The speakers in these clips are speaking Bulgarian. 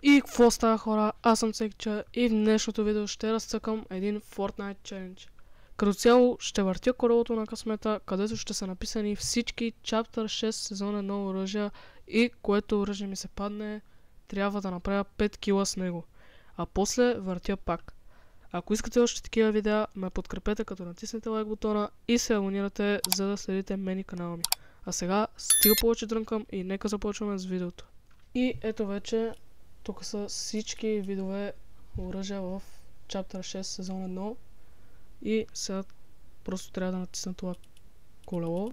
И какво става, хора? Аз съм Цекча и в днешното видео ще разцъкам един Fortnite Challenge. Като цяло ще въртя колелото на късмета, където ще са написани всички Chapter 6 сезон 1 оръжия и което оръжие ми се падне, трябва да направя 5 кила с него. А после въртя пак. Ако искате още такива видеа, ме подкрепете като натиснете лайк бутона и се абонирате, за да следите мен и канала ми. А сега стига повече дрънкам и нека започваме с видеото. И ето вече, тук са всички видове оръжия в Chapter 6 сезон 1. И сега просто трябва да натисна това колело.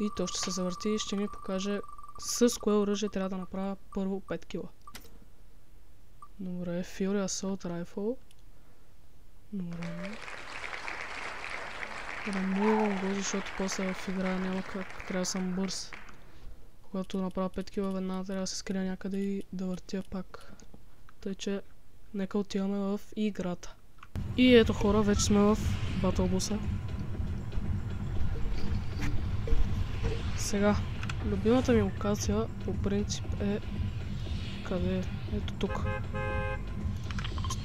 И то ще се завърти и ще ми покаже с кое оръжие трябва да направя първо 5 кила. Добре, Fury Assault Rifle. Добре. Ремувам го, защото после в игра няма как. Трябва да съм бърз. Когато направя 5 кила веднага трябва да се скрия някъде и да въртя пак. Тъй че нека отиваме в играта. И ето, хора, вече сме в батълбуса. Сега, любимата ми локация по принцип е... Къде е? Ето тук.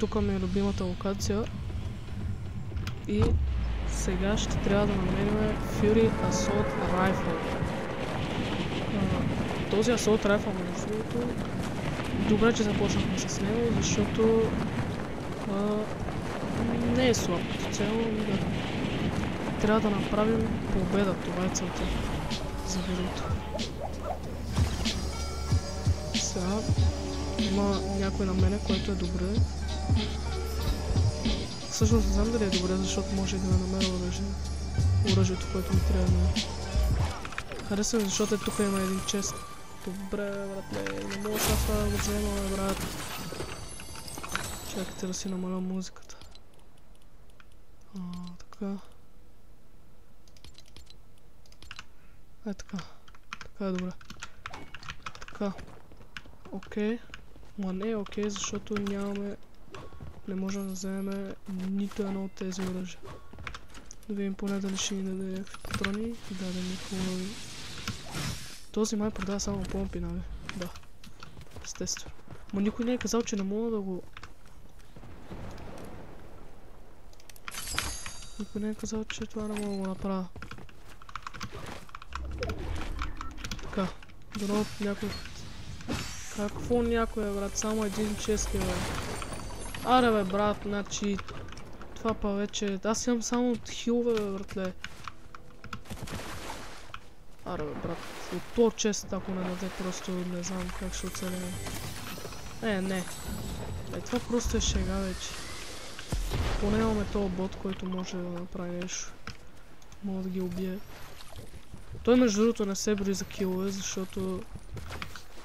Тук ми е любимата локация. И сега ще трябва да намерим Fury Assault Rifle. Този Assault Rifle, между другото, добре, че започнахме с него, защото не е слаб като цяло, да. Трябва да направим победа, това е целта за видеото. Сега има някой на мене, който е добре. Всъщност не знам дали е добре, защото може и да ме намеря оръжието, което ми трябва да ме. Харесвам, защото тук има един чест. Добре, братле, не мога сега това да го взема, брат. Чакайте да си намаля музиката. Така. Така. Така е добре. Така. Окей. Ма не е окей, защото нямаме... Не можем да вземем нито едно от тези оръжия. Да видим поне дали ще ни даде някакви патрони и даде ми хубави. Този май продава само помпи, нали? Да. Естествено. Ма никой не е казал, че не мога да го... Никой не е казал, че това не мога да го направя. Така. Дано някой... Какво някой е, брат? Само един чест е, бе. Аре, бе, брат, значи... Това па вече... Аз имам само от хилове, бе, братле. Аре, бе, брат. От то чест, ако не даде, просто не знам как ще оцелем. Не. Това просто е шега вече. Поне имаме този бот, който може да направи нещо. Мога да ги убие. Той между другото не се брои за килове, защото...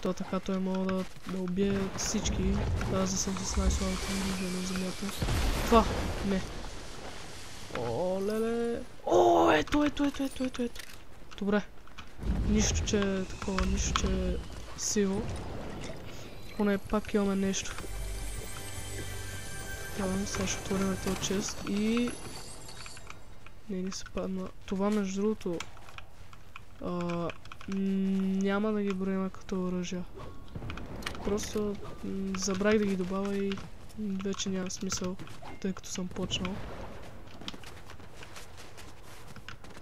То така той мога да убие всички. Аз да съм с най-слабото оръжие на земята. Това! Не. О, леле! О, ето! Добре. Нищо, че е такова, нищо, че е сиво. Поне пак имаме нещо. Така, сега ще отворим този чест и... Не ни се падна. Това между другото... няма да ги броим като оръжия. Просто забравих да ги добавя и вече няма смисъл, тъй като съм почнал.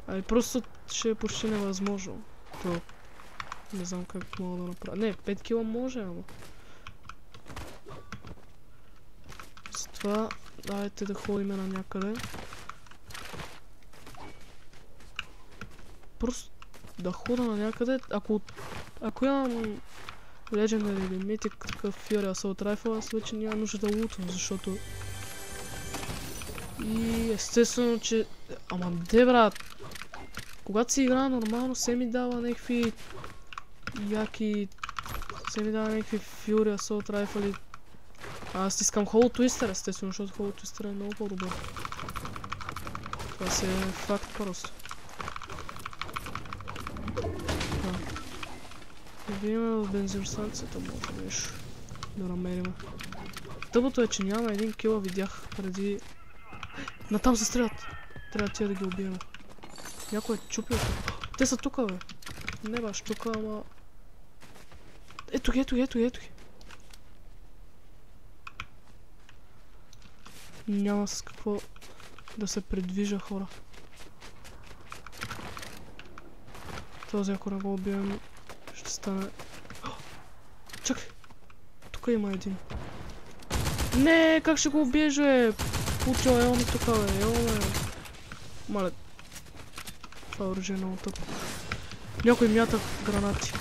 Ами просто ще е почти невъзможно. То не знам как мога да направя. Не, 5 кила може, ама. Затова дайте да ходим на някъде. Просто да хода на някъде, ако имам Legendary или Mythic такъв Fury Assault Rifle, аз вече няма нужда да лутвам, защото... И естествено, че... Ама де, брат? Когато си играя нормално, се ми дава някакви... Яки... Се ми дава някакви Fury Assault Rifle. Аз искам Hollow Twister, естествено, защото Hollow Twister е много по-добър. Това си е факт просто. Да видим в бензиностанцията, може нещо да намерим. Тъбото е, че няма един кила, видях преди... Натам се стрелят! Трябва тия да ги убием. Някой е чупил. Те са тука, бе. Не баш тука, ама... Ето ги. Няма с какво да се придвижа, хора. Този, ако не го убием, ще стане... Чакай! Тук има един. Не, как ще го убиеш, бе? Пучо, ел ми тука, бе, ел ме. Мале. Това оръжие е много тъпо. Някой мята гранати.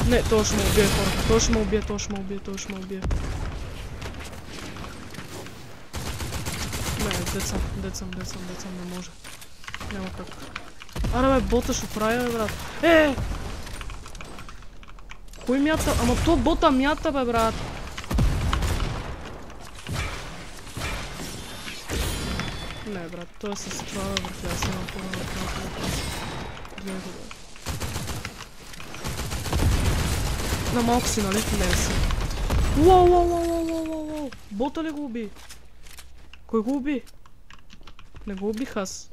Не, той ще ме убие, хора. Той ще ме убие, той ще ме убие, той ще ме убие. Не, децам, не може. Няма как. Аре, бе, бота ще правя, бе, брат. Кой мята? Ама то бота мята, бе, брат. Не, брат, той се справя, брат, аз имам Гледай го, бе. На малко си, нали? Не си. Уау! Бота ли го уби? Кой го уби? Не го убих аз.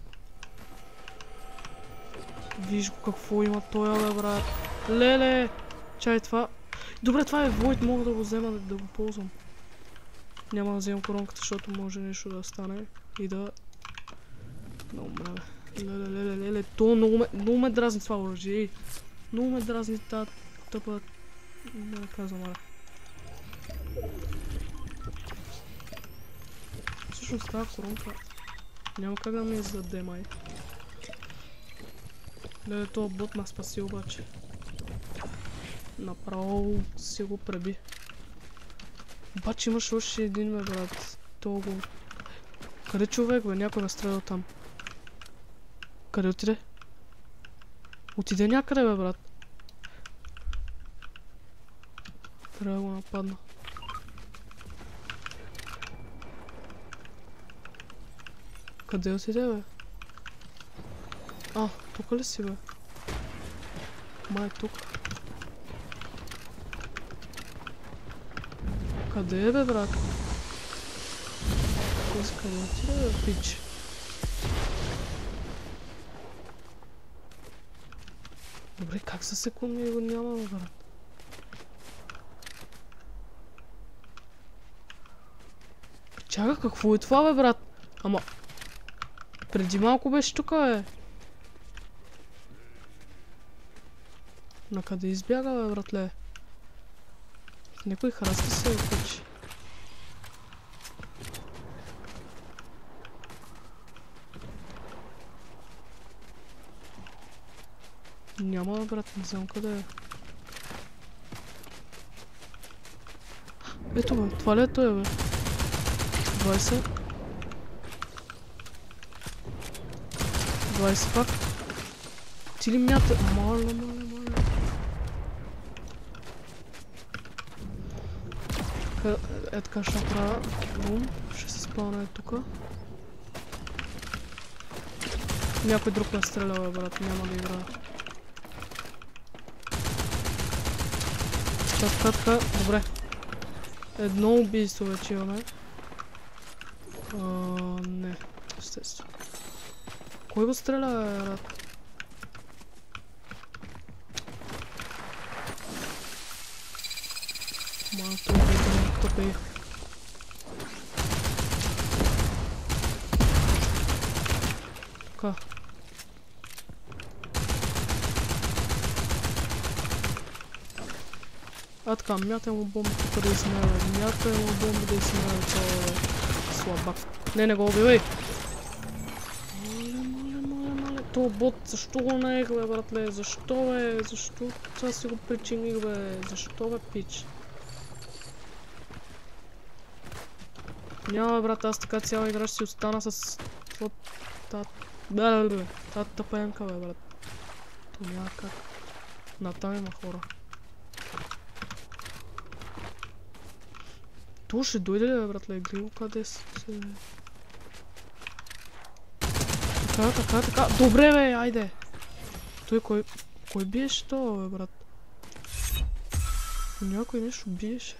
Виж го какво има той, бе, брат. Леле! Чай това. Добре, това е Void, мога да го взема да го ползвам. Няма да вземам коронката, защото може нещо да стане и да... Много мраве. Леле, то много ме дразни това оръжие. Много ме дразни тази тъпа... Не казвам, аре. Всъщност тази коронка няма как да ми издаде, май. Леле, този бот ме спаси обаче. Направо си го преби. Обаче имаш още един, бе, брат. Того... Къде човек, бе? Някой ме стреля там. Къде отиде? Отиде някъде, бе, брат. Трябва да го нападна. Къде отиде, бе? А, тук ли си, бе? Май тук. Къде е, бе, брат? Къде отиде, бе, пич? Добре, как за секунди го няма, бе, брат? Чакай, какво е това, бе, брат? Ама... Преди малко беше тук, бе. Накъде избяга, бе, братле? Някой храста се окачи. Няма, брат, не знам къде е. Ето, бе, това ли е той, бе? 20. 20 пак. Ти ли мята? Моля. Е така ще направя. Бум. Ще се спълна е тука. Някой друг ме стреля, бе, брат. Няма да играя. Така. Добре. Едно убийство вече имаме. Не. Естествено. Кой го стреля, бе, брат? Малко убийство тъпи. Така. А така, мятай му бомби тук да измеря. Мятай му бомби да измеря цяла слабак. Не го убивай! Моля. Това бот, защо го наех, бе, братле? Защо, бе? Защо? Това си го причиних, бе? Защо, бе, пич? Няма, бе, брат, аз така цяла игра ще си остана с... Та тъпа янка, бе, брат. То няма как. Натам има хора. То ще дойде ли, бе, братле? Грил, къде се... Така. Добре, бе, айде! Той кой биеше това, бе, брат? Някой нещо биеше.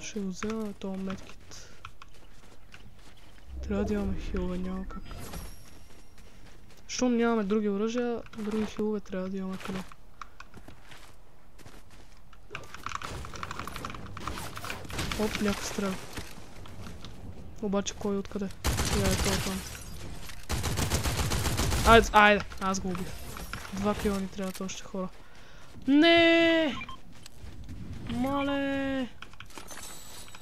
Ще го взема този медкит. Трябва да имаме хилове, няма как. Щом нямаме други оръжия, други хилове трябва да имаме къде. Оп, някой стреля. Обаче кой откъде? Я е това там. Айде, аз го убих. 2 кила ни трябват още, хора. Не! Мале!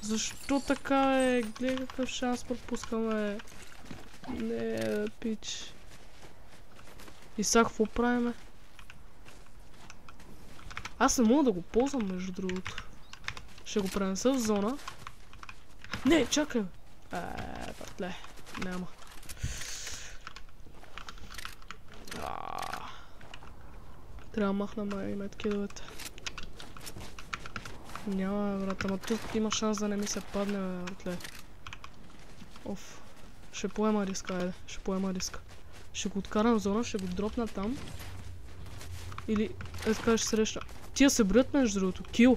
Защо така е? Гледай какъв шанс пропускаме. Не, пич. И сега какво правиме? Аз не мога да го ползвам, между другото. Ще го пренеса в зона. Не, чакай! Батле, няма. Трябва да махна и медкидовете. Няма, брат, ама тук има шанс да не ми се падне, братле. Оф. Ще поема риска, айде. Ще поема риска. Ще го откарам в зона, ще го дропна там. Или, така ще срещна. Тия се броят, между другото. Кил.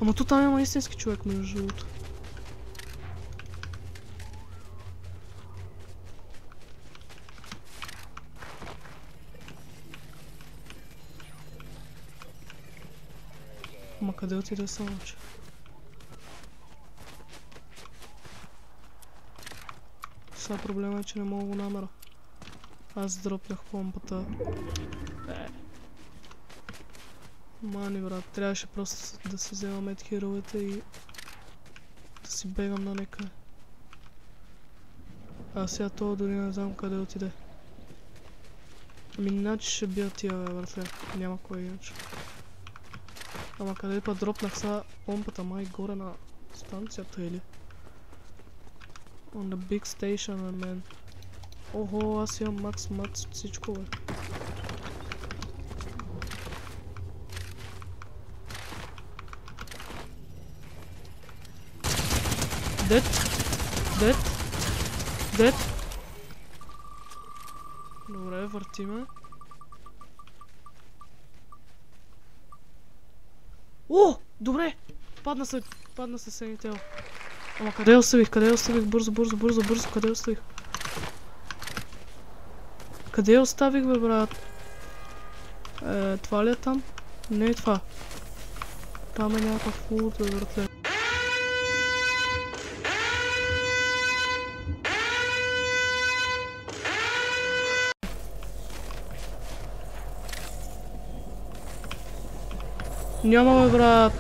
Ама тут там има истински човек, между другото. Ама къде отиде само, че? Сега проблема е, че не мога го намеря. Аз дропнах помпата. Мани, брат, трябваше просто да си взема медхировете и да си бегам на некъде. А сега това дори не знам къде отиде. Ами иначе ще бия тия, братле. Няма кой иначе. Ама къде па дропнах сега помпата, май горе на станцията или? On the big station, man. Охо, аз имам макс всичко, бе. Дед. Добре, въртиме. О, добре! Падна се сенител. Ама къде оставих? Бързо, къде оставих? Къде оставих, бе, брат? Това ли е там? Не е това. Там е някакъв лут, бе, братле. Няма, бе, брат.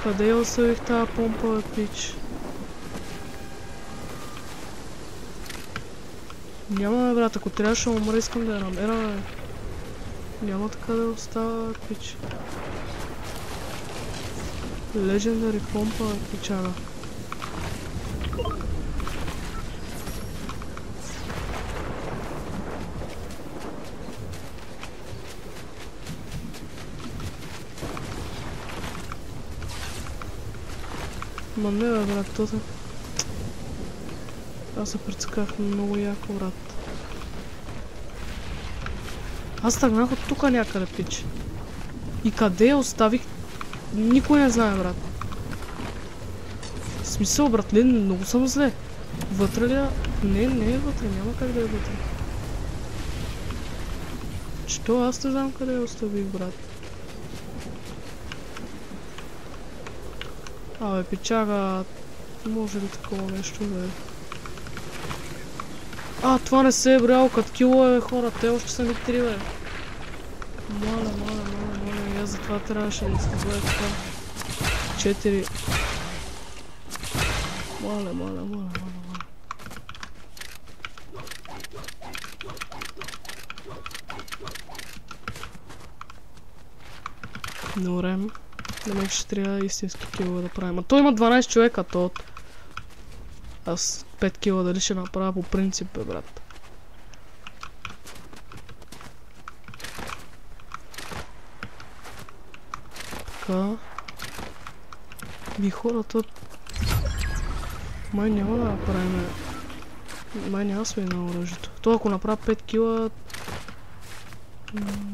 Къде я оставих тази помпа, бе, пич? Няма, бе, брат, ако трябваше да умра, искам да я намеря, бе. Няма така да остава, пич. Legendary помпа, бе, пичана. Ма не, бе, брат, това... Аз се прецаках много яко, брат. Аз тръгнах от тука някъде, пич. И къде я оставих? Никой не знае, брат. В смисъл, братле, много съм зле. Вътре ли? Не е вътре, няма как да е вътре. Що аз не знам къде я оставих, брат. Абе, пичага, може ли такова нещо, бе? Това не се е брал като кило, бе, хора, те още са ми 3, бе. Моля, и аз затова трябваше да изказва така. 4. Моля. Добре. Да ще трябва истински килове да правим. А той има 12 човека, то. Аз 5 кила дали ще направя по принцип, бе, брат. Така. Хората... Май няма да направим... Май няма сме на оръжието. То ако направя 5 кила...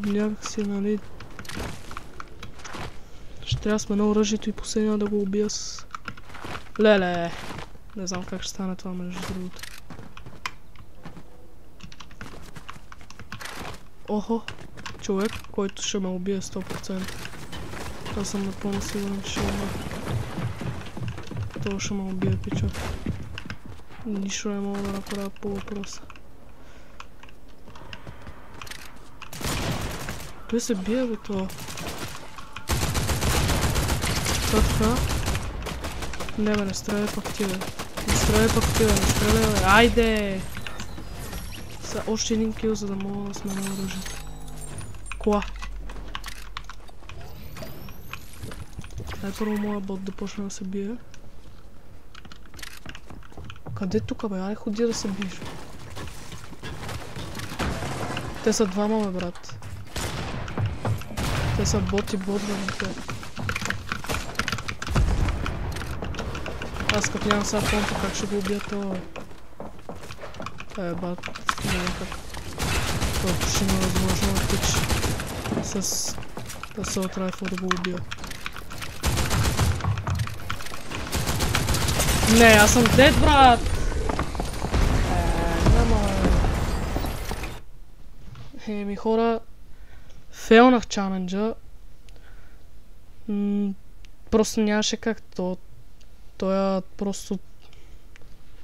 Някакси, нали... Ще трябва да сме на оръжието и последния да го убия с... Леле! Не знам как ще стане това, между другото. Охо! Човек, който ще ме убие 100%. Аз съм напълно сигурен, че ще умра. Това ще ме убие, пича. Нищо не мога да направя по въпроса. Той се бие, бе, това. Така. Не, бе, не стреляй пак ти, бе. Не стреляй пак ти, бе, не стреляй, бе. Айде! Са още един кил, за да мога да сменя оръжието. Кола. Дай първо моя бот да почне да се бие. Къде тука, бе? Ай, ходи да се биеш. Те са двама, бе, брат. Те са бот и бот, бе, Аз като нямам сега помпа, как ще го убия това, бе? Бат, няма как. Това е почти невъзможно да тичи с Assault Rifle да го убия. Не, аз съм дед, брат! Няма... Еми хора, фейлнах чаленджа. Просто нямаше как то. Той просто...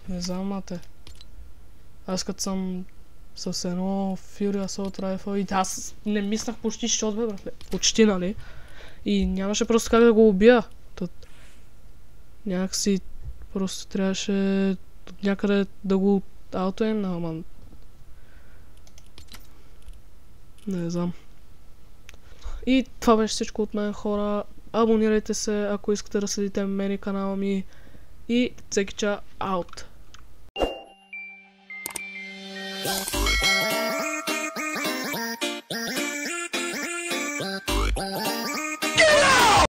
Не знам, мате. Аз като съм с едно Fury Assault Rifle и аз не мислях почти шот, бе, братле. Почти, нали? И нямаше просто как да го убия. Някакси просто трябваше някъде да го аутоемна, ама... Не знам. И това беше всичко от мен, хора. Абонирайте се, ако искате да следите мен и канала ми. И Цекича аут!